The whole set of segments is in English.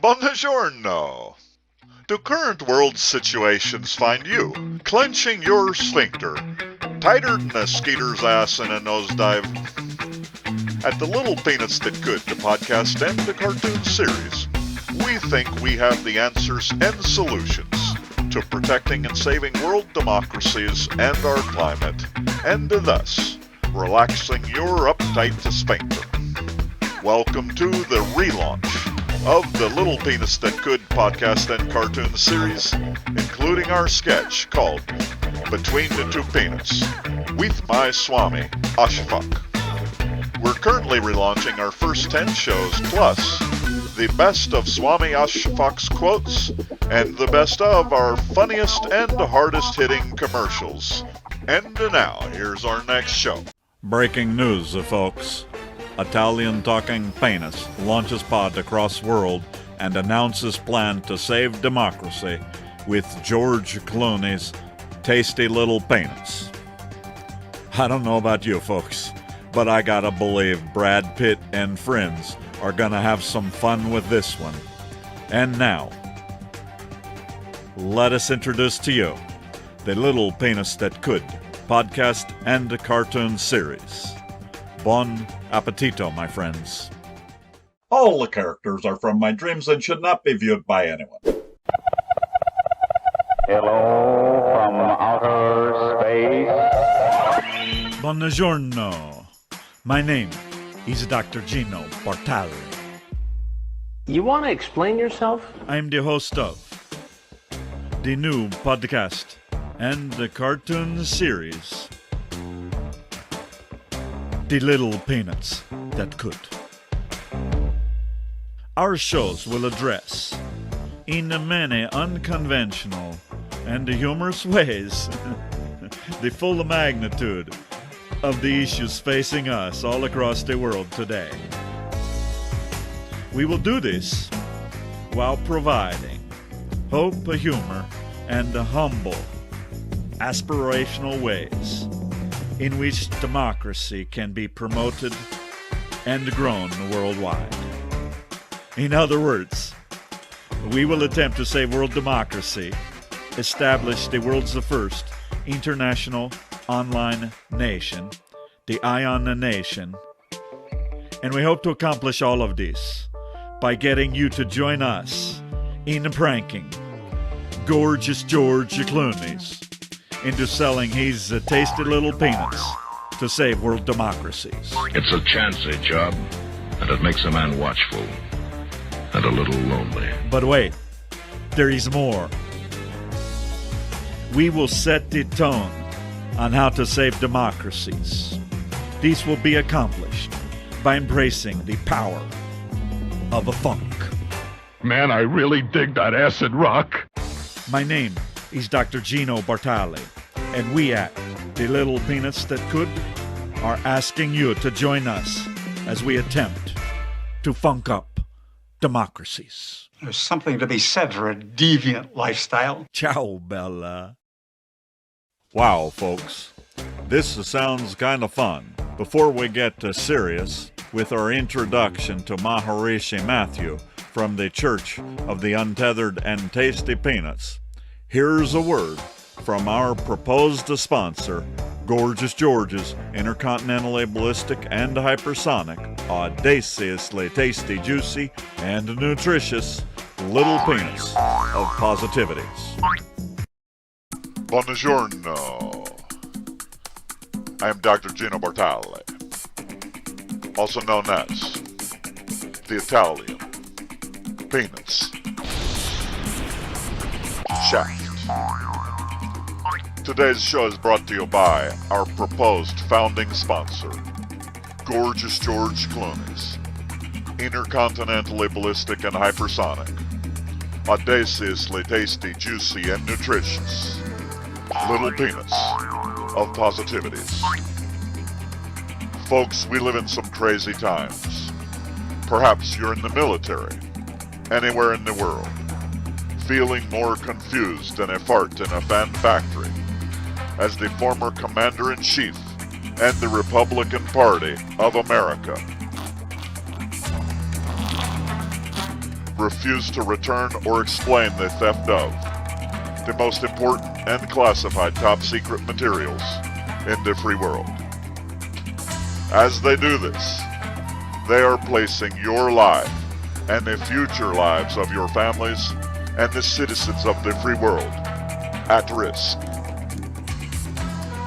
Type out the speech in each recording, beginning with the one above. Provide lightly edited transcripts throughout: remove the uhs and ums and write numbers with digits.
Buongiorno. Do current world situations find you clenching your sphincter tighter than a skeeter's ass in a nosedive? At the Little Peanuts That Could, the podcast and the cartoon series, we think we have the answers and solutions to protecting and saving world democracies and our climate, and thus relaxing your uptight sphincter. Welcome to the relaunch of the Little Peanuts That Could podcast and cartoon series, including our sketch called Between the Two Peanuts, with my Swami, Ashfaq. We're currently relaunching our first 10 shows, plus the best of Swami Ashfaq's quotes, and the best of our funniest and hardest-hitting commercials. And now, here's our next show. Breaking news, folks. Italian-talking penis launches pod across world and announces plan to save democracy with George Clooney's tasty little penis. I don't know about you folks, but I gotta believe Brad Pitt and friends are gonna have some fun with this one. And now, let us introduce to you the Little Penis That Could podcast and cartoon series. Bon appetito, my friends. All the characters are from my dreams and should not be viewed by anyone. Hello from outer space. Buongiorno. My name is Dr. Gino Bartali. You want to explain yourself? I'm the host of the new podcast and the cartoon series, The Little Peanuts That Could. Our shows will address, in many unconventional and humorous ways, the full magnitude of the issues facing us all across the world today. We will do this while providing hope, humor, and humble, aspirational ways in which democracy can be promoted and grown worldwide. In other words, we will attempt to save world democracy, establish the world's first international online nation, the Ion Nation, and we hope to accomplish all of this by getting you to join us in pranking gorgeous George Clooney's into selling his tasty little peanuts to save world democracies. It's a chancy job, and it makes a man watchful and a little lonely. But wait, there is more. We will set the tone on how to save democracies. This will be accomplished by embracing the power of a funk. Man, I really dig that acid rock. My name is Dr. Gino Bartali, and we at the Little Peanuts That Could are asking you to join us as we attempt to funk up democracies. There's something to be said for a deviant lifestyle. Ciao, Bella. Wow, folks, this sounds kind of fun. Before we get serious with our introduction to Maharishi Mathew from the Church of the Untethered and Tasty Peanuts, here's a word from our proposed sponsor, Gorgeous George's Intercontinentally Ballistic and Hypersonic, audaciously tasty, juicy, and nutritious Little Peanuts of Positivities. Buongiorno. I am Dr. Gino Bartali, also known as the Italian Peanuts Shaft. Today's show is brought to you by our proposed founding sponsor, Gorgeous George Clooney's Intercontinentally Ballistic and Hypersonic, audaciously tasty, juicy, and nutritious Little Peanuts of Positivities. Folks, we live in some crazy times. Perhaps you're in the military, anywhere in the world, feeling more confused than a fart in a fan factory, as the former Commander-in-Chief and the Republican Party of America refuse to return or explain the theft of the most important and classified top-secret materials in the free world. As they do this, they are placing your life and the future lives of your families and the citizens of the free world at risk.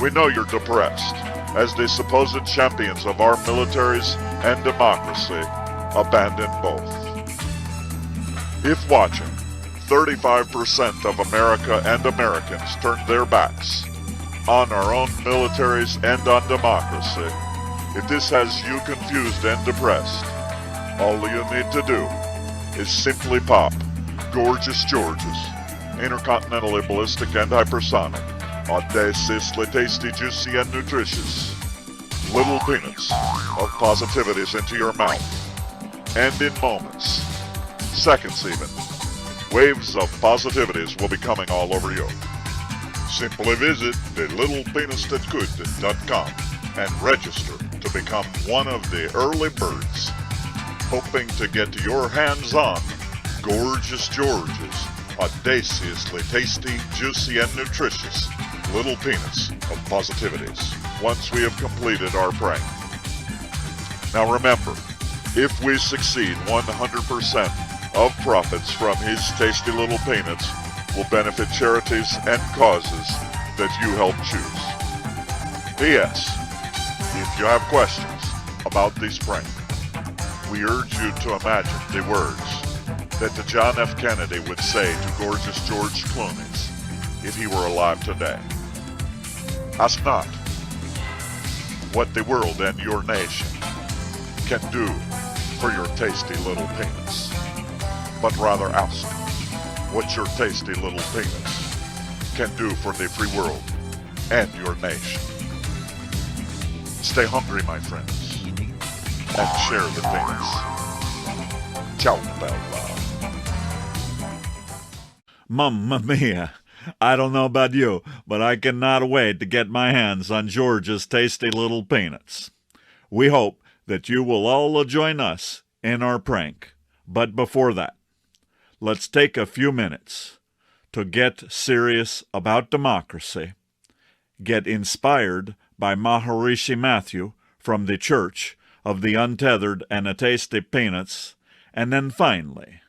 We know you're depressed, as the supposed champions of our militaries and democracy abandon both. If watching, 35% of America and Americans turned their backs on our own militaries and on democracy. If this has you confused and depressed, all you need to do is simply pop Gorgeous George's intercontinentally ballistic and hypersonic, audaciously tasty, juicy, and nutritious little peanuts of positivities into your mouth. And in moments, seconds even, waves of positivities will be coming all over you. Simply visit thelittlepenisthatcould.com and register to become one of the early birds, hoping to get your hands on Gorgeous George's audaciously tasty, juicy, and nutritious little peanuts of positivities once we have completed our prank. Now remember, if we succeed, 100% of profits from his tasty little peanuts will benefit charities and causes that you help choose. P.S. If you have questions about this prank, we urge you to imagine the words that the John F. Kennedy would say to gorgeous George Clooney if he were alive today. Ask not what the world and your nation can do for your tasty little peanuts, but rather ask what your tasty little peanuts can do for the free world and your nation. Stay hungry, my friends, and share the peanuts. Ciao, Bella. Mamma mia! I don't know about you, but I cannot wait to get my hands on George's tasty little peanuts. We hope that you will all join us in our prank. But before that, let's take a few minutes to get serious about democracy, get inspired by Maharishi Mathew from the Church of the Untethered and a Tasty Peanuts, and then finally,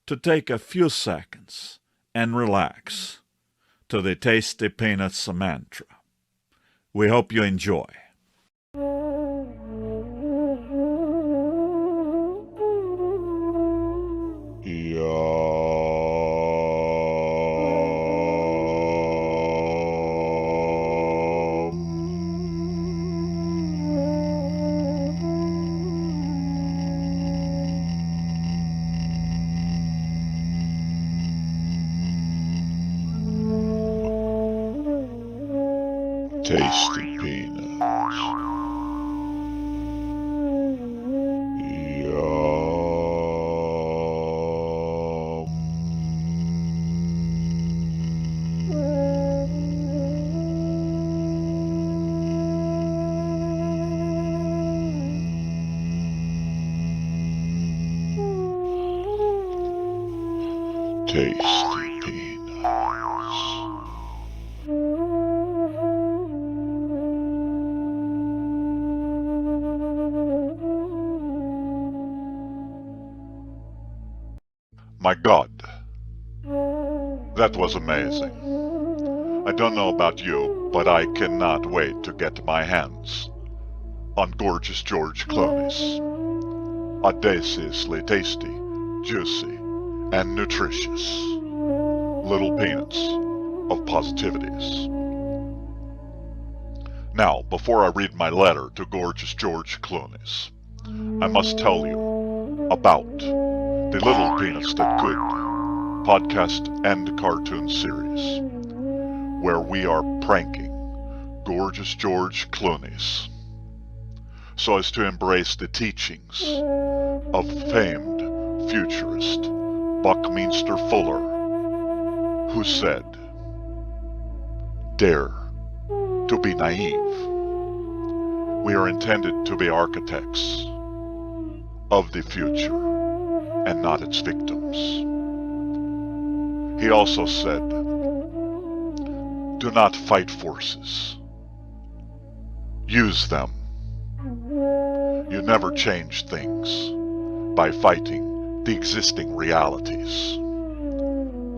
to take a few seconds and relax to the Tasty Peanuts mantra. We hope you enjoy. Tasty peanuts. Tasty peanuts. My God, that was amazing. I don't know about you, but I cannot wait to get my hands on gorgeous George Clooney's audaciously tasty, juicy, and nutritious little peanuts of positivities. Now, before I read my letter to gorgeous George Clooney's, I must tell you about the Little Peanuts That Could podcast and cartoon series, where we are pranking gorgeous George Clooney's so as to embrace the teachings of famed futurist Buckminster Fuller, who said, "Dare to be naive." We are intended to be architects of the future and not its victims. He also said, do not fight forces. Use them. You never change things by fighting the existing realities.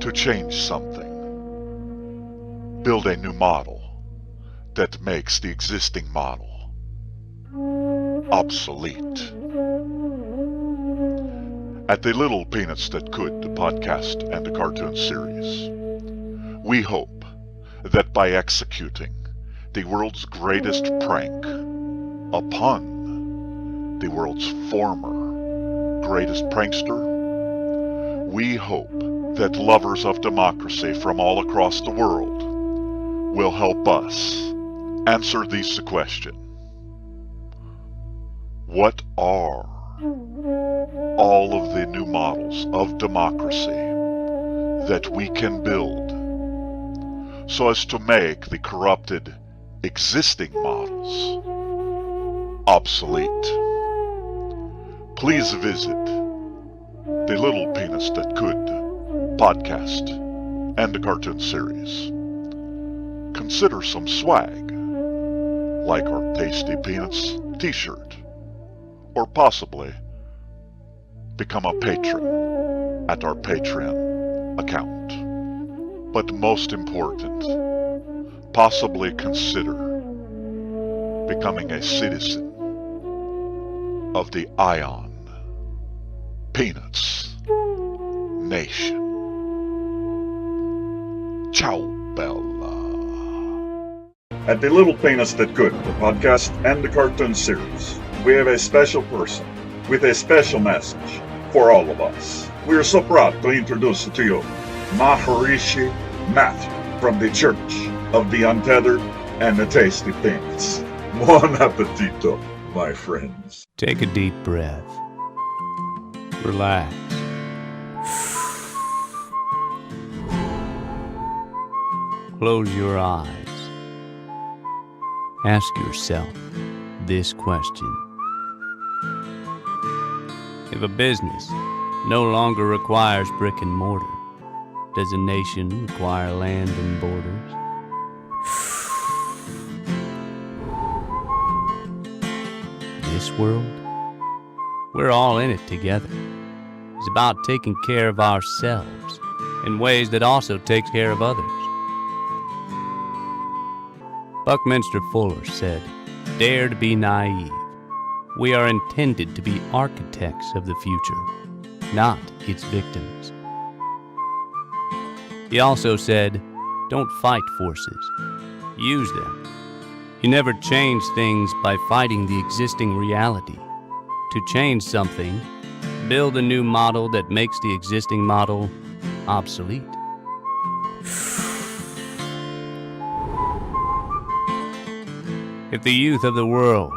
To change something, build a new model that makes the existing model obsolete. At the Little Peanuts That Could, the podcast and the cartoon series, we hope that by executing the world's greatest prank upon the world's former greatest prankster, we hope that lovers of democracy from all across the world will help us answer this question. What are all of the new models of democracy that we can build so as to make the corrupted existing models obsolete? Please visit the Little Peanuts That Could podcast and the cartoon series. Consider some swag, like our Tasty Peanuts t-shirt, or possibly become a patron at our Patreon account. But most important, possibly consider becoming a citizen of the Ion Peanuts Nation. Ciao, Bella. At the Little Peanuts That Could, the podcast and the cartoon series, we have a special person with a special message for all of us. We are so proud to introduce to you Maharishi Mathew from the Church of the Untethered and the Tasty Peanuts. Buon appetito, my friends. Take a deep breath. Relax. Close your eyes. Ask yourself this question. If a business no longer requires brick and mortar, does a nation require land and borders? This world, we're all in it together. It's about taking care of ourselves in ways that also take care of others. Buckminster Fuller said, "Dare to be naive. We are intended to be architects of the future, not its victims." He also said, "Don't fight forces. Use them. You never change things by fighting the existing reality. To change something, build a new model that makes the existing model obsolete." If the youth of the world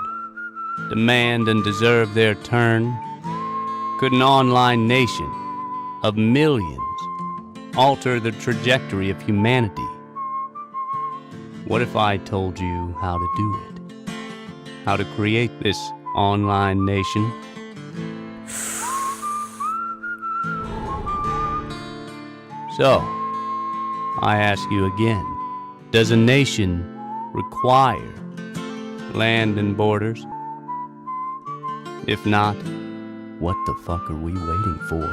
demand and deserve their turn, could an online nation of millions alter the trajectory of humanity? What if I told you how to do it? How to create this online nation? So, I ask you again, does a nation require land and borders? If not, what the fuck are we waiting for?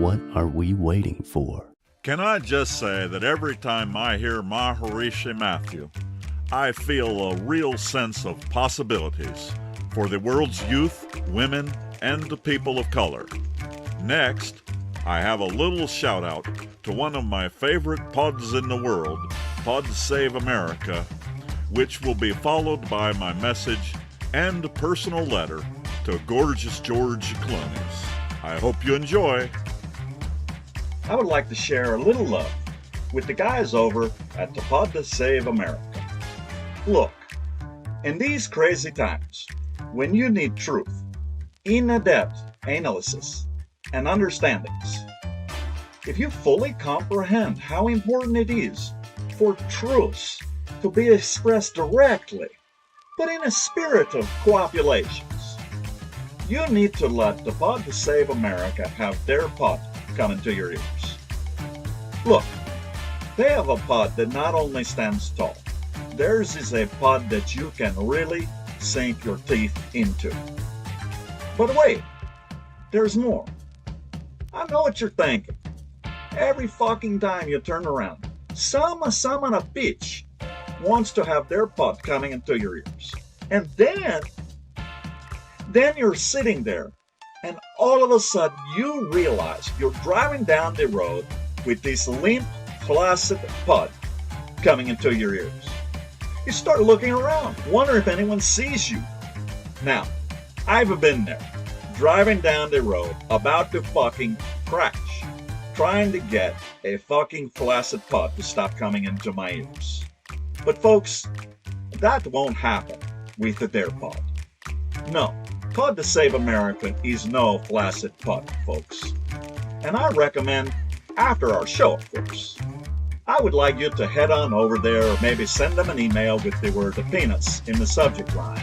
What are we waiting for? Can I just say that every time I hear Maharishi Mathew, I feel a real sense of possibilities for the world's youth, women, and the people of color. Next, I have a little shout out to one of my favorite pods in the world, Pod Save America, which will be followed by my message and personal letter to gorgeous George Clooney. I hope you enjoy. I would like to share a little love with the guys over at the Pod to Save America. Look, in these crazy times, when you need truth, in-depth analysis, and understandings, if you fully comprehend how important it is for truths to be expressed directly, but in a spirit of coopulations, you need to let the Pod to Save America have their pod come into your ears. Look, they have a pod that not only stands tall, theirs is a pod that you can really sink your teeth into. But wait, there's more. I know what you're thinking. Every fucking time you turn around, some on a bitch wants to have their pod coming into your ears. And then you're sitting there, and all of a sudden you realize you're driving down the road with this limp, flaccid pod coming into your ears. You start looking around, wonder if anyone sees you. Now, I've been there, driving down the road, about to fucking crash, trying to get a fucking flaccid pod to stop coming into my ears. But folks, that won't happen with their pod. No, Pod to Save America is no flaccid pod, folks. And I recommend, after our show, of course, I would like you to head on over there, or maybe send them an email with the word peanuts in the subject line.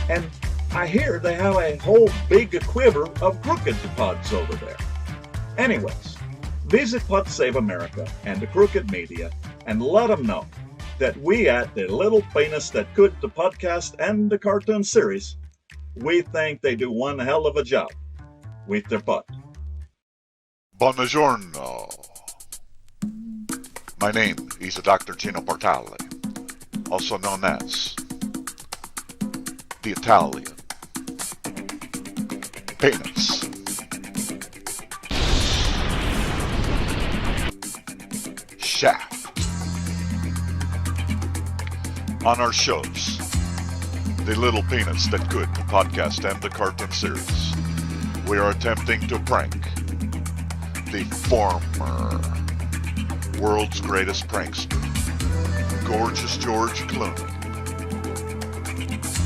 And I hear they have a whole big quiver of crooked pods over there. Anyways, visit Pod to Save America and the Crooked Media and let them know that we at the Little Penis That Could, the podcast and the cartoon series, we think they do one hell of a job with their pod. Buongiorno. My name is Dr. Gino Bartali, also known as the Italian Penis. Shaft. On our shows, the Little Peanuts That Could, the podcast and the cartoon series, we are attempting to prank the former world's greatest prankster, gorgeous George Clooney.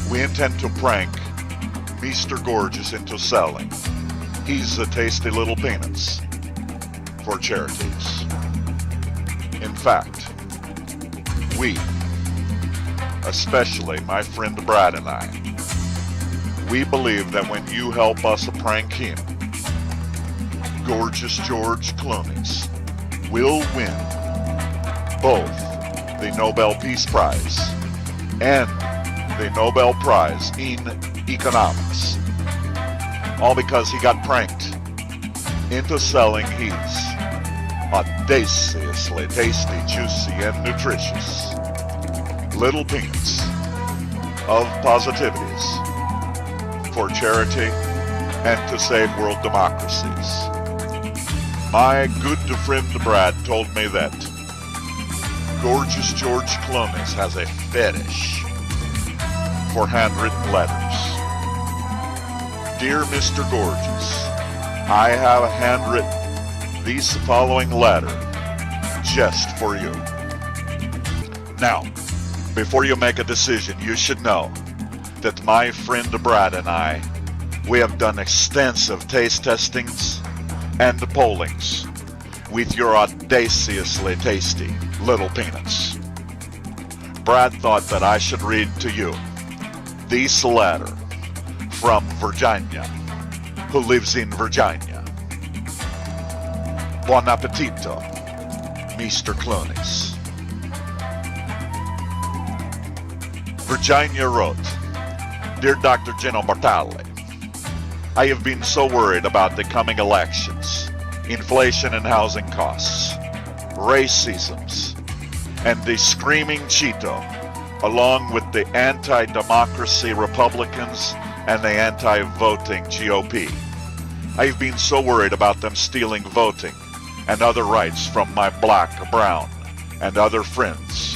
We intend to prank Mr. Gorgeous into selling his tasty little peanuts for charities. In fact, we, especially my friend Brad and I, we believe that when you help us prank him, gorgeous George Clooney's will win both the Nobel Peace Prize and the Nobel Prize in Economics. All because he got pranked into selling his audaciously tasty, juicy, and nutritious little peanuts of positivities for charity and to save world democracies. My good friend Brad told me that gorgeous George Clooney has a fetish for handwritten letters. Dear Mr. Gorgeous, I have handwritten this following letter just for you. Now, before you make a decision, you should know that my friend Brad and I, we have done extensive taste testings and pollings with your audaciously tasty little peanuts. Brad thought that I should read to you this letter from Virginia, who lives in Virginia. Buon appetito, Mr. Clooney's. Virginia wrote, Dear Dr. Gino Bartali, I have been so worried about the coming elections, inflation and housing costs, racisms, and the screaming Cheeto, along with the anti-democracy Republicans and the anti-voting GOP. I've been so worried about them stealing voting and other rights from my black, brown, and other friends.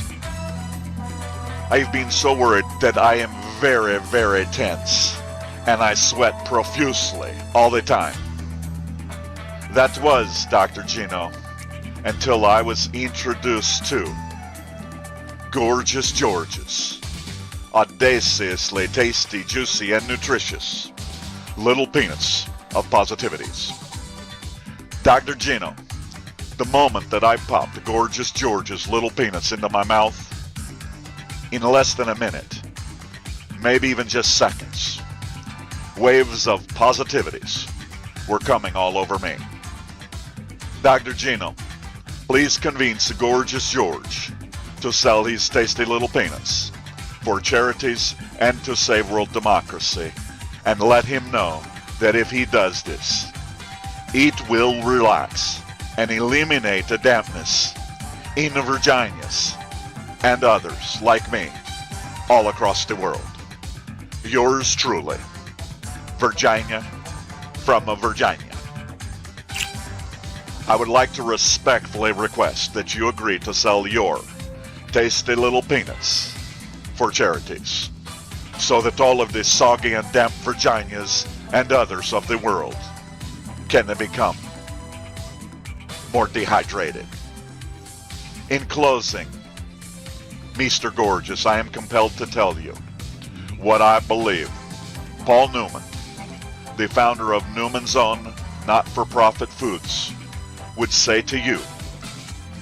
I've been so worried that I am very, very tense, and I sweat profusely all the time. That was, Dr. Gino, until I was introduced to Gorgeous George's audaciously tasty, juicy, and nutritious little peanuts of positivities. Dr. Gino, the moment that I popped Gorgeous George's little peanuts into my mouth, in less than a minute, maybe even just seconds, Waves of positivities were coming all over me. Dr. Gino, please convince Gorgeous George to sell his tasty little peanuts for charities and to save world democracy, and let him know that if he does this, it will relax and eliminate the dampness in the Virginias and others like me all across the world. Yours truly, Virginia from a Virginia. I would like to respectfully request that you agree to sell your tasty little peanuts for charities, so that all of the soggy and damp Virginias and others of the world can become more dehydrated. In closing, Mr. Gorgeous, I am compelled to tell you what I believe Paul Newman, the founder of Newman's Own not-for-profit foods, would say to you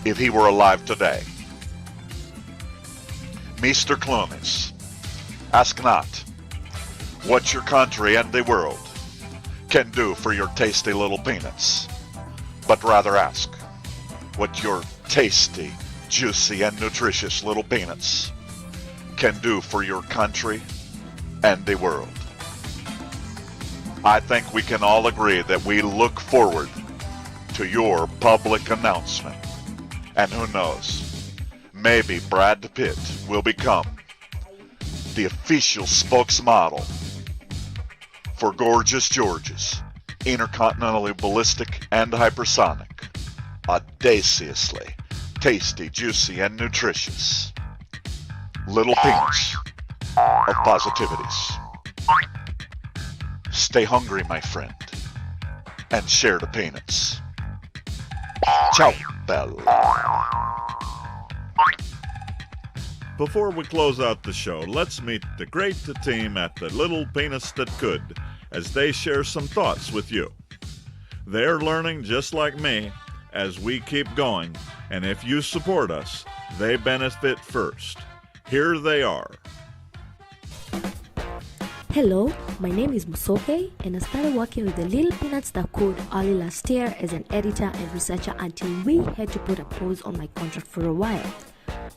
if he were alive today. Mr. Clooney, ask not what your country and the world can do for your tasty little peanuts, but rather ask what your tasty, juicy, and nutritious little peanuts can do for your country and the world. I think we can all agree that we look forward to your public announcement. And who knows, maybe Brad Pitt will become the official spokesmodel for Gorgeous George's intercontinentally ballistic and hypersonic, audaciously tasty, juicy, and nutritious little peanuts of positivities. Stay hungry, my friend, and share the peanuts. Ciao, Bella. Before we close out the show, let's meet the great team at the Little Peanuts That Could as they share some thoughts with you. They're learning just like me as we keep going, and if you support us, they benefit first. Here they are. Hello, my name is Musoke, and I started working with the Little Peanuts That Could early last year as an editor and researcher until we had to put a pause on my contract for a while.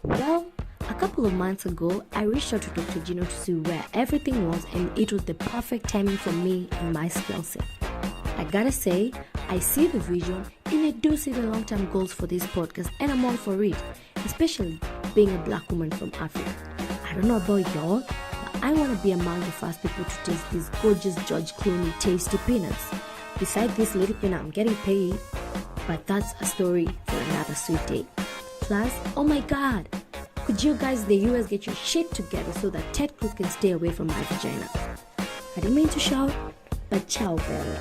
Well, a couple of months ago, I reached out to Dr. Gino to see where everything was, and it was the perfect timing for me and my skill set. I gotta say, I see the vision and I do see the long-term goals for this podcast, and I'm all for it, especially being a black woman from Africa. I don't know about y'all, but I want to be among the first people to taste these gorgeous George Clooney tasty peanuts. Besides this little peanut, I'm getting paid, but that's a story for another sweet day. Plus, oh my god, could you guys in the US get your shit together so that Ted Cruz can stay away from my vagina? I didn't mean to shout, but ciao, Bella.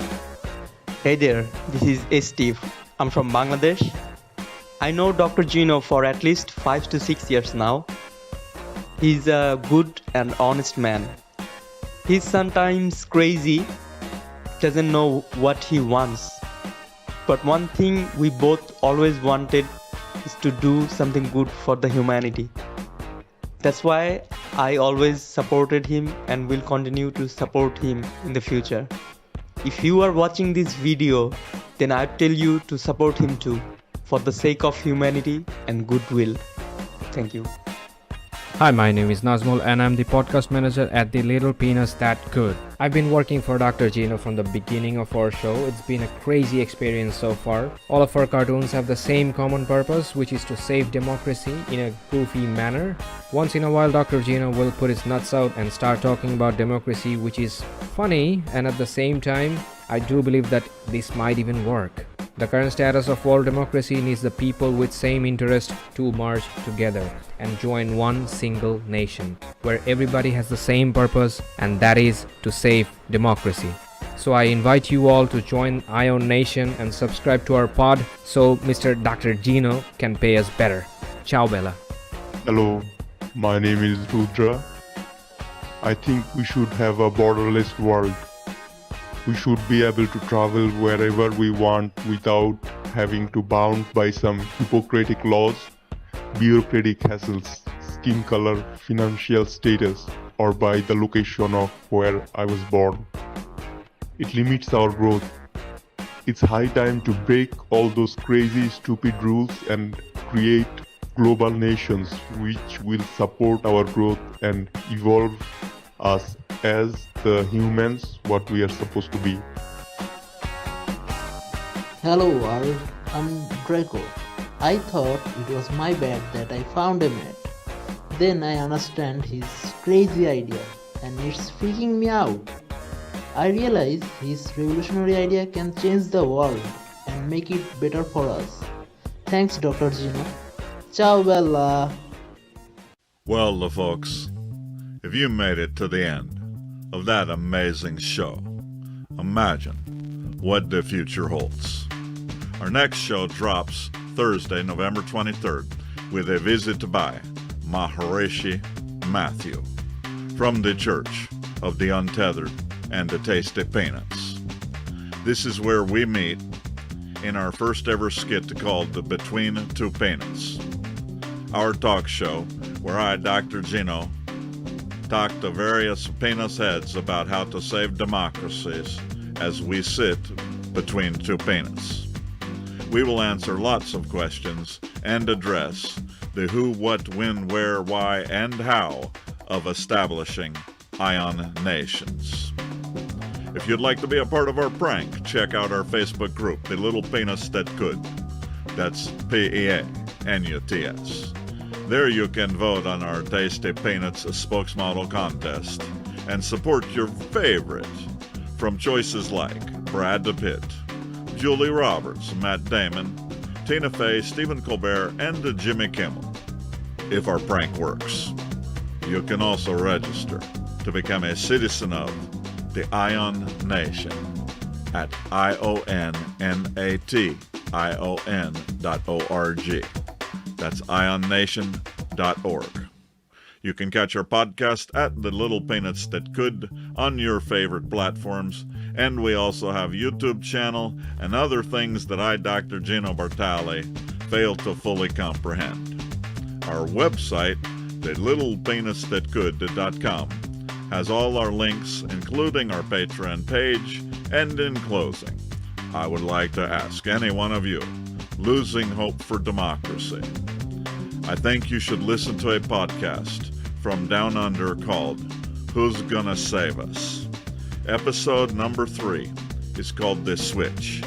Hey there, this is Steve. I'm from Bangladesh. I know Dr. Gino for at least 5 to 6 years now. He's a good and honest man. He's sometimes crazy, doesn't know what he wants. But one thing we both always wanted is to do something good for the humanity. That's why I always supported him and will continue to support him in the future. If you are watching this video, then I tell you to support him too, for the sake of humanity and goodwill. Thank you. Hi, my name is Nazmul and I'm the podcast manager at the Little Peanuts That Could. I've been working for Dr. Gino from the beginning of our show. It's been a crazy experience so far. All of our cartoons have the same common purpose, which is to save democracy in a goofy manner. Once in a while, Dr. Gino will put his nuts out and start talking about democracy, which is funny, and at the same time, I do believe that this might even work. The current status of world democracy needs the people with same interest to merge together and join one single nation, where everybody has the same purpose, and that is to save democracy. So I invite you all to join Ion Nation and subscribe to our pod so Mr. Dr. Gino can pay us better. Ciao, Bella. Hello, my name is Rudra. I think we should have a borderless world. We should be able to travel wherever we want without having to bound by some Hippocratic laws, bureaucratic hassles, skin color, financial status, or by the location of where I was born. it limits our growth. It's high time to break all those crazy, stupid rules and create global nations which will support our growth and evolve us as the humans what we are supposed to be. Hello world, I'm Draco. I thought it was my bad that I found a mate. Then I understand his crazy idea and it's freaking me out. I realize his revolutionary idea can change the world and make it better for us. Thanks Dr. Gino. Ciao Bella. Well, folks, if you made it to the end of that amazing show, imagine what the future holds. Our next show drops Thursday, November 23rd, with a visit by Maharishi Mathew from the Church of the Untethered and the Tasty Peanuts. This is where we meet in our first ever skit called the Between Two Peanuts, our talk show where I, Dr. Gino, talk to various penis heads about how to save democracies as we sit between two peanuts. We will answer lots of questions and address the who, what, when, where, why, and how of establishing ion nations. If you'd like to be a part of our prank, check out our Facebook group, The Little Penis That Could. That's PEANUTS. There you can vote on our Tasty Peanuts spokesmodel contest and support your favorite from choices like Brad Pitt, Julie Roberts, Matt Damon, Tina Fey, Stephen Colbert, and Jimmy Kimmel. If our prank works, you can also register to become a citizen of the Ion Nation at ionation.org. That's ionnation.org. You can catch our podcast at The Little Peanuts That Could on your favorite platforms, and we also have YouTube channel and other things that I, Dr. Gino Bartali, fail to fully comprehend. Our website, thelittlepenisthatcould.com, has all our links, including our Patreon page, and in closing, I would like to ask any one of you losing hope for democracy. I think you should listen to a podcast from Down Under called Who's Gonna Save Us? Episode number 3 is called The Switch,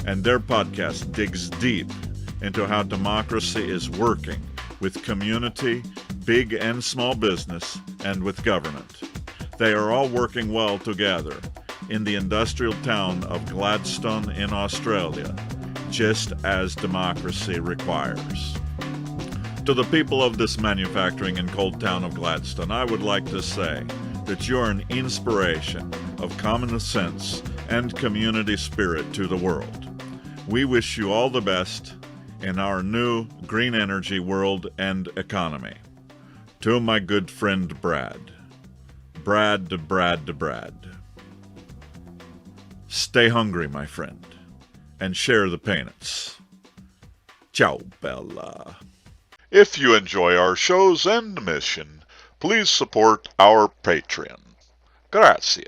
and their podcast digs deep into how democracy is working with community, big and small business, and with government. They are all working well together in the industrial town of Gladstone in Australia, just as democracy requires. To the people of this manufacturing and cold town of Gladstone, I would like to say that you are an inspiration of common sense and community spirit to the world. We wish you all the best in our new green energy world and economy. To my good friend Brad. Brad. Stay hungry, my friend, and share the peanuts. Ciao, Bella. If you enjoy our shows and mission, please support our Patreon. Grazie.